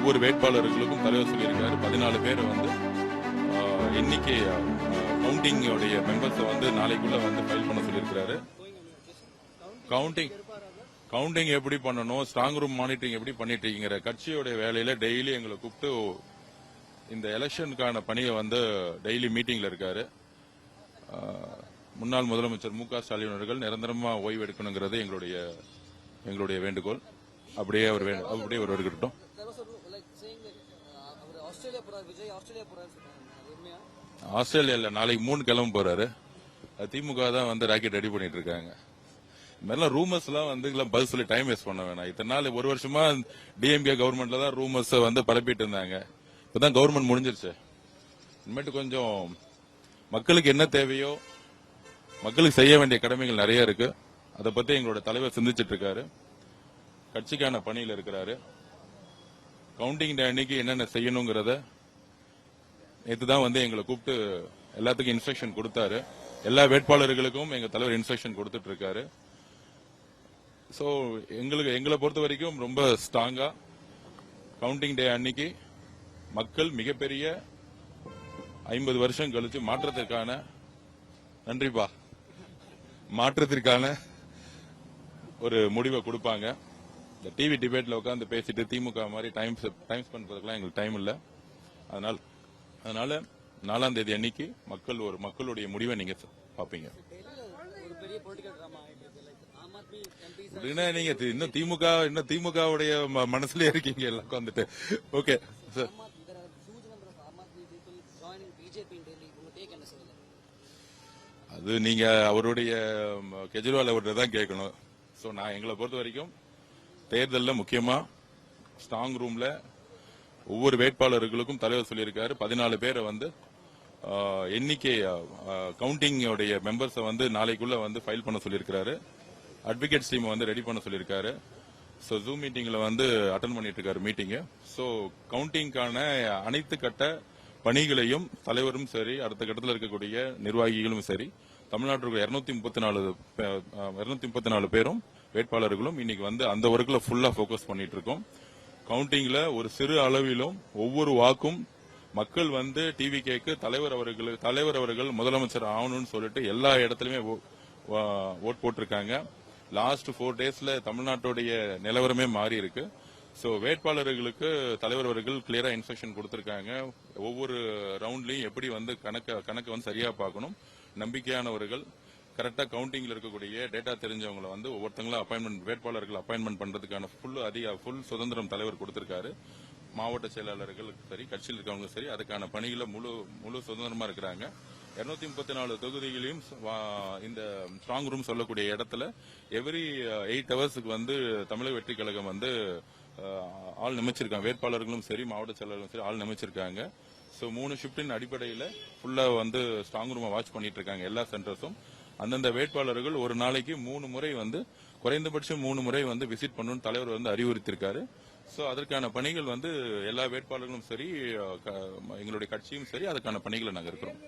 ஒவ்வொரு வேட்பாளர்களுக்கும் தலைவர் சொல்லியிருக்காரு. 14 பேரை வந்து எண்ணிக்கை கவுண்டிங் உடைய மெம்பர்ஸை வந்து நாளைக்குள்ள வந்து ஃபைல் பண்ண சொல்லியிருக்கிறாரு. கவுண்டிங் எப்படி பண்ணணும், ஸ்ட்ராங் ரூம் மானிட்டரிங் எப்படி பண்ணிட்டு இருக்கீங்கிற கட்சியோட வேலையில டெய்லி எங்களை கூப்பிட்டு இந்த எலெக்ஷனுக்கான பணியை வந்து டெய்லி மீட்டிங்ல இருக்காரு. முன்னாள் முதலமைச்சர் மு.க. ஸ்டாலின் அவர்கள் நிரந்தரமா ஓய்வு எடுக்கணுங்கிறது எங்களுடைய வேண்டுகோள். அப்படியே ஒரு இருக்கட்டும். ஆஸ்திரேலியால நாளைக்கு 3 கிளம்ப போறாரு. திமுக தான் வந்து ராக்கெட் ரெடி பண்ணிட்டு இருக்காங்க. இந்த மாதிரிலாம் ரூமர்ஸ் எல்லாம் வந்து பதில் சொல்லி டைம் வேஸ்ட் பண்ண வேணாம். இத்தனை நாள் ஒரு வருஷமா டிஎம்கே கவர்மெண்ட்ல தான் ரூமர்ஸ் வந்து பரப்பிட்டு இருந்தாங்க. இப்பதான் கவர்மெண்ட் முடிஞ்சிருச்சு. இனிமேட்டு கொஞ்சம் மக்களுக்கு என்ன தேவையோ, மக்களுக்கு செய்ய வேண்டிய கடமைகள் நிறைய இருக்கு. அதை பத்தி எங்களோட தலைவர் சிந்திச்சிட்டு இருக்காரு. கட்சிக்கான பணியில் இருக்கிறாரு. கவுண்டிங் டே அன்னைக்கு என்னென்ன செய்யணுங்கிறத நேற்றுதான் வந்து எங்களை கூப்பிட்டு எல்லாத்துக்கும் இன்ஸ்ட்ரக்ஷன் கொடுத்தாரு. எல்லா வேட்பாளர்களுக்கும் எங்க தலைவர் இன்ஸ்ட்ரக்ஷன் கொடுத்துட்டு இருக்காரு. சோ எங்களை பொறுத்த வரைக்கும் ரொம்ப ஸ்ட்ராங்கா கவுண்டிங் டே அன்னைக்கு மக்கள் மிகப்பெரிய 50 வருஷம் கழிச்சு மாற்றத்திற்கான ஒரு முடிவை கொடுப்பாங்க. இந்த டிவி டிபேட்ல உட்காந்து பேசிட்டு திமுக மாதிரி டைம் ஸ்பெண்ட் பண்றதுக்குலாம் எங்களுக்கு டைம் இல்ல. அதனால 4ஆம் தேதி அன்னைக்கு மக்களுடைய முடிவை நீங்க பாப்பீங்க. நீங்க இன்னும் திமுகவுடைய மனசுலயே இருக்கீங்க எல்லாம் உட்காந்துட்டு. Okay sir. அது நீங்க அவருடைய கெஜ்ரிவால் அவர்கிட்ட தான் கேட்கணும். சோ நான் எங்களை பொறுத்த வரைக்கும் தேர்தலில் முக்கியமா ஸ்ட்ராங் ரூம்ல ஒவ்வொரு வேட்பாளர்களுக்கும் தலைவர் சொல்லியிருக்காரு. 14 பேரை வந்து எண்ணிக்கை கவுண்டிங் உடைய மெம்பர்ஸை வந்து நாளைக்குள்ள வந்து ஃபைல் பண்ண சொல்லியிருக்காரு. அட்வொகேட்ஸ் டீம் வந்து ரெடி பண்ண சொல்லியிருக்காரு. ஸோ ஜூம் மீட்டிங்ல வந்து அட்டன் பண்ணிட்டு இருக்காரு மீட்டிங். ஸோ கவுண்டிங்கான அனைத்து கட்ட பணிகளையும் தலைவரும் சரி, அடுத்த கட்டத்தில் இருக்கக்கூடிய நிர்வாகிகளும் சரி, தமிழ்நாட்டில் 234 பேரும் வேட்பாளர்களும் இன்னைக்கு வந்து அந்த ஒர்க்ல ஃபுல்லா போக்கஸ் பண்ணிட்டு இருக்கோம். கவுண்டிங்ல ஒரு சிறு அளவிலும் ஒவ்வொரு வாக்கும் மக்கள் வந்து டிவி கேக்கு தலைவர் அவர்கள் முதலமைச்சர் ஆகணும்னு சொல்லிட்டு எல்லா இடத்துலயுமே ஓட் போட்டிருக்காங்க. லாஸ்ட் 4 டேஸ்ல தமிழ்நாட்டுடைய நிலவரமே மாறி இருக்கு. சோ வேட்பாளர்களுக்கு தலைவர் அவர்கள் கிளியரா இன்ஸ்ட்ரக்ஷன் கொடுத்திருக்காங்க. ஒவ்வொரு ரவுண்ட்லயும் எப்படி வந்து கணக்கு வந்து சரியா பார்க்கணும். நம்பிக்கையானவர்கள் கரெக்டா கவுண்டிங்ல இருக்கக்கூடிய டேட்டா தெரிஞ்சவங்களை வந்து ஒவ்வொருத்தங்களும் வேட்பாளர்கள் அப்பாயின்மெண்ட் பண்றதுக்கான ஃபுல் சுதந்திரம் தலைவர் கொடுத்திருக்காரு. மாவட்ட செயலாளர்கள் சரி, கட்சியில் இருக்கவங்க சரி, அதுக்கான பணிகளை முழு சுதந்திரமா இருக்கிறாங்க. 234 தொகுதிகளையும் இந்த ஸ்ட்ராங் ரூம் சொல்லக்கூடிய இடத்துல எவ்ரி 8 ஹவர்ஸுக்கு வந்து தமிழக வெற்றி கழகம் வந்து ஆள் நியமிச்சிருக்காங்க. வேட்பாளர்களும் சரி, மாவட்ட செயலாளர்களும் சரி ஆள் நியமிச்சிருக்காங்க. சோ 3 ஷிப்டின் அடிப்படையில ஃபுல்லா வந்து ஸ்ட்ராங் ரூமை வாட்ச் பண்ணிட்டு இருக்காங்க எல்லா சென்டர்ஸும். அந்தந்த வேட்பாளர்கள் ஒரு நாளைக்கு 3 முறை வந்து குறைந்தபட்சம் 3 முறை வந்து விசிட் பண்ணணும்னு தலைவர் வந்து அறிவுறுத்திருக்காரு. சோ அதற்கான பணிகள் வந்து எல்லா வேட்பாளர்களும் சரி, எங்களுடைய கட்சியும் சரி, அதுக்கான பணிகளை நாங்க இருக்கிறோம்.